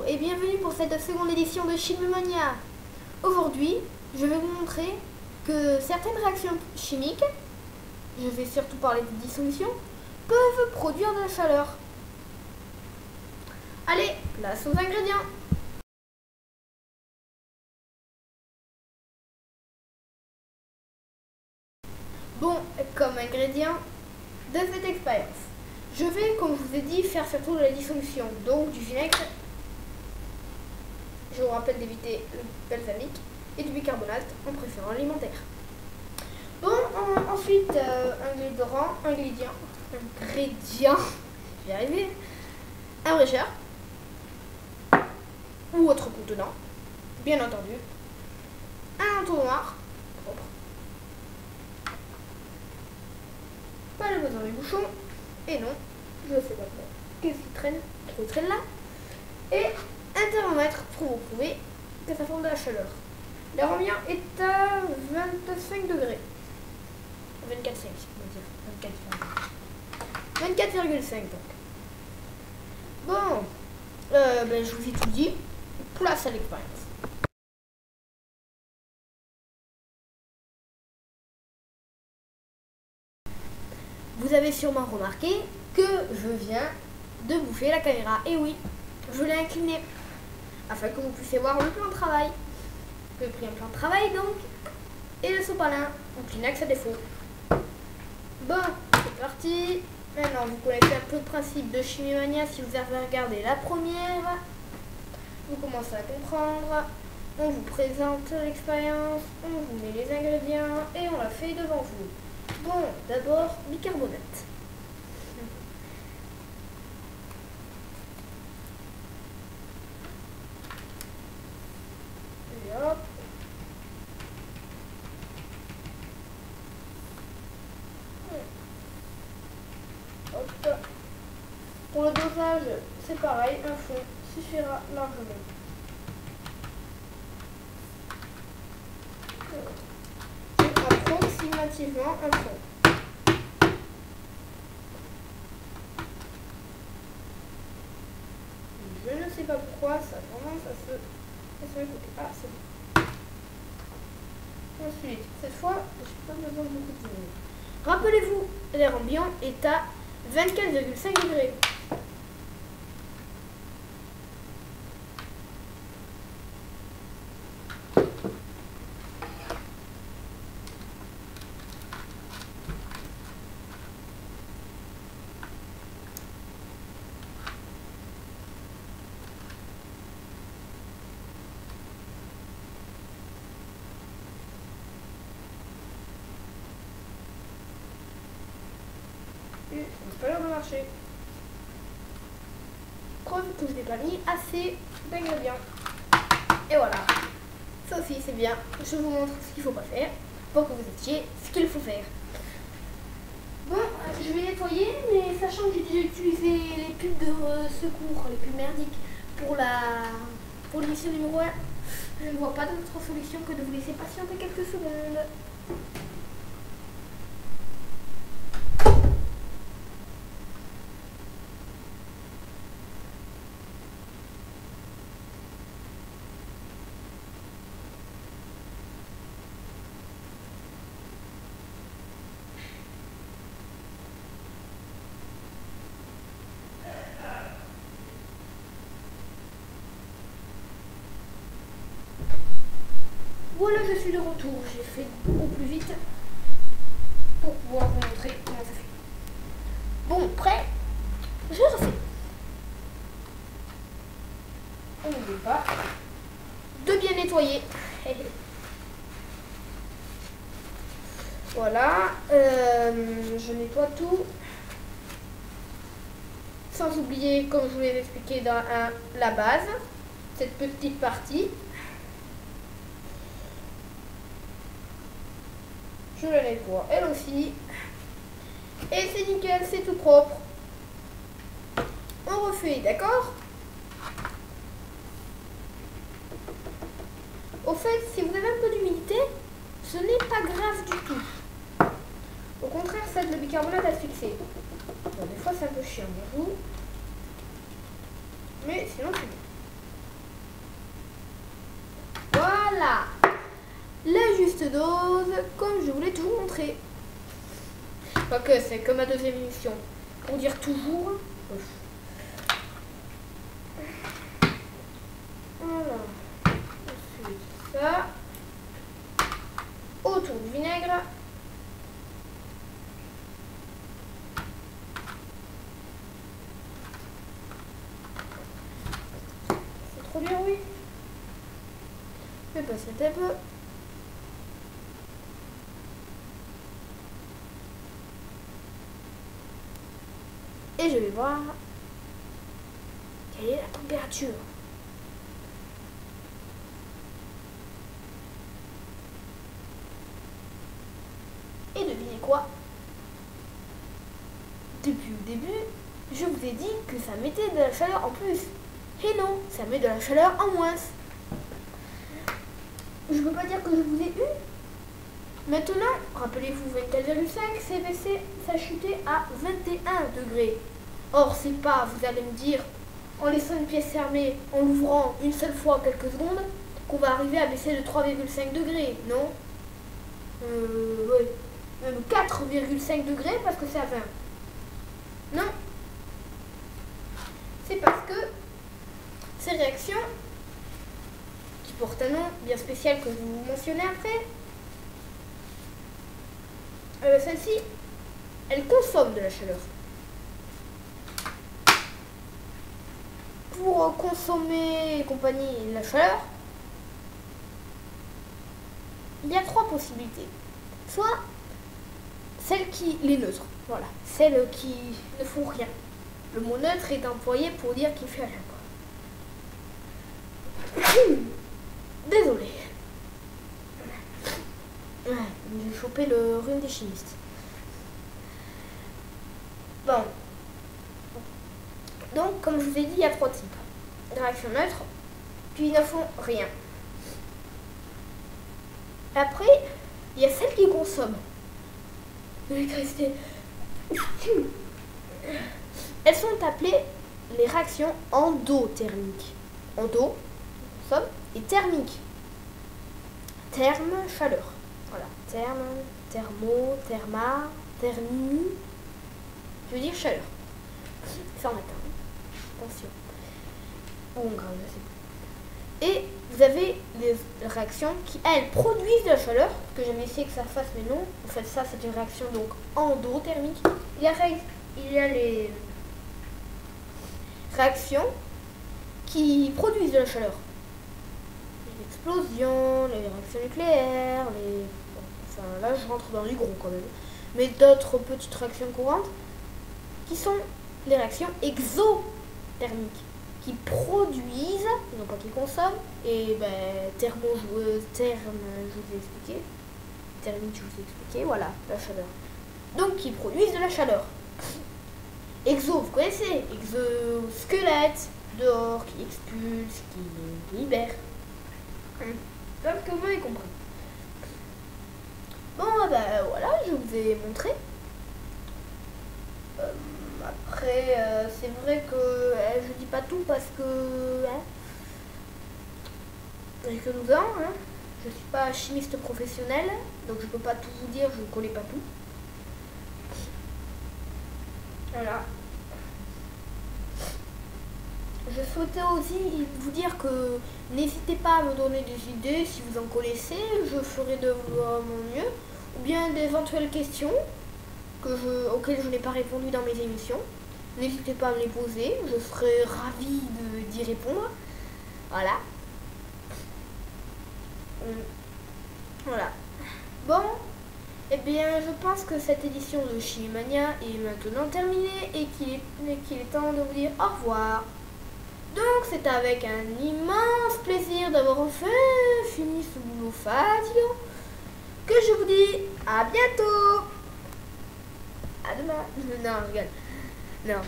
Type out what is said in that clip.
Bonjour et bienvenue pour cette seconde édition de Chimimania. Aujourd'hui, je vais vous montrer que certaines réactions chimiques, je vais surtout parler de dissolution, peuvent produire de la chaleur. Allez, place aux ingrédients. Bon, comme ingrédient de cette expérience, je vais, comme je vous ai dit, faire surtout de la dissolution, donc du vinaigre. Je vous rappelle d'éviter le balsamique et du bicarbonate en préférant alimentaire. Bon, ensuite, ingrédient, je vais y arriver, un brécheur ou autre contenant, bien entendu, un entonnoir propre, pas le besoin du bouchon, et non, je sais pas pourquoi, qu'est-ce qui traîne, trop traîne là, et un thermomètre pour vous prouver que ça forme de la chaleur. L'air ambiant est à 25 degrés. 24,5 si on peut dire. 24,5 donc. Bon, je vous ai tout dit. Place à l'expérience. Vous avez sûrement remarqué que je viens de bouger la caméra. Et oui, je l'ai inclinée afin que vous puissiez voir le plan de travail. J'ai pris un plan de travail donc et le sopalin en Kleenex à défaut. Bon, c'est parti. Maintenant, vous connaissez un peu le principe de Chimimania si vous avez regardé la première. Vous commencez à comprendre. On vous présente l'expérience, on vous met les ingrédients et on la fait devant vous. Bon, d'abord, bicarbonate. Et hop. Hop. Pour le dosage, c'est pareil, un fond suffira largement. Approximativement un fond. Je ne sais pas pourquoi ça commence à se écouter. Ah, c'est bon. Ensuite, cette fois, je n'ai pas besoin de beaucoup de vinaigre. Rappelez-vous, l'air ambiant est à 24,5 degrés. Ça n'a pas l'air de marcher. Preuve que je n'ai pas mis assez d'ingrédients. Et voilà. Ça aussi c'est bien. Je vous montre ce qu'il ne faut pas faire pour que vous sachiez ce qu'il faut faire. Bon, je vais nettoyer, mais sachant que j'ai déjà utilisé les pubs de secours, les pubs merdiques pour l'émission numéro 1, je ne vois pas d'autre solution que de vous laisser patienter quelques secondes. Voilà, je suis de retour. J'ai fait au plus vite pour pouvoir vous montrer comment ça fait. Bon, prêt? Je refais. On n'oublie pas de bien nettoyer. Voilà, je nettoie tout. Sans oublier, comme je vous l'ai expliqué dans la base, cette petite partie. Je la nettoie elle aussi. Et c'est nickel, c'est tout propre. On refait, d'accord? Au fait, si vous avez un peu d'humidité, ce n'est pas grave du tout. Au contraire, ça aide le bicarbonate à se fixer. Bon, des fois, c'est un peu chiant pour vous. Mais sinon, c'est bon. Voilà, la juste dose, comme je voulais toujours montrer. Quoique, c'est comme ma deuxième émission. Pour dire toujours. Voilà. Ensuite, ça. Autour du vinaigre. C'est trop dur, oui. Je vais passer un peu. Et je vais voir quelle est la température. Et devinez quoi? Depuis le début, je vous ai dit que ça mettait de la chaleur en plus. Et non, ça met de la chaleur en moins. Je ne peux pas dire que je vous ai eu. Maintenant, rappelez-vous, 24,5, c'est baissé, ça a chuté à 21 degrés. Or, c'est pas, vous allez me dire, en laissant une pièce fermée, en l'ouvrant une seule fois quelques secondes, qu'on va arriver à baisser de 3,5 degrés, non? Oui, même 4,5 degrés parce que c'est à 20. Non. C'est parce que ces réactions, qui portent un nom bien spécial que je vais vous mentionner après, celle-ci, elle consomme de la chaleur. Pour consommer et compagnie la chaleur, il y a trois possibilités. Soit celle qui les neutre, voilà, celles qui ne font rien. Le mot neutre est employé pour dire qu'il fait rien. Désolé. J'ai chopé le rhume des chimistes. Bon. Donc, comme je vous ai dit, il y a trois types. Réaction neutre, puis ils ne font rien. Après, il y a celles qui consomment de l'électricité. Elles sont appelées les réactions endothermiques. Endo, consomme, et thermique. Therme, chaleur. Voilà. Therme, thermo, therma, thermie. Je veux dire chaleur. C'est en latin. Attention. Ou en grave, je sais plus. Et vous avez les réactions qui, elles, produisent de la chaleur. Que j'avais essayé que ça fasse, mais non. En fait, ça, c'est une réaction donc endothermique. Il y a les réactions qui produisent de la chaleur. Les explosions, les réactions nucléaires, les... Enfin, là, je rentre dans du gros quand même. Mais d'autres petites réactions courantes qui sont les réactions exothermiques, qui produisent, non pas qui consomment, et therme, je vous ai expliqué, thermique, je vous ai expliqué, voilà, la chaleur. Donc, qui produisent de la chaleur. Exo, vous connaissez, exosquelette, dehors, qui expulse, qui libère. Donc, que vous m'avez compris. Bon, voilà, je vous ai montré. Après, c'est vrai que je dis pas tout parce que j'ai que 12 ans, hein. Je suis pas chimiste professionnel, donc je peux pas tout vous dire, je ne connais pas tout. Voilà. Je souhaitais aussi vous dire que n'hésitez pas à me donner des idées si vous en connaissez, je ferai de mon mieux, ou bien d'éventuelles questions auxquelles je n'ai pas répondu dans mes émissions. N'hésitez pas à me les poser, je serai ravie d'y répondre. Voilà. Voilà. Bon, eh bien, je pense que cette édition de Chimimania est maintenant terminée et qu'il est temps de vous dire au revoir. Donc, c'est avec un immense plaisir d'avoir enfin fini ce boulot fatigant que je vous dis à bientôt. À demain. Non, je rigole. Non.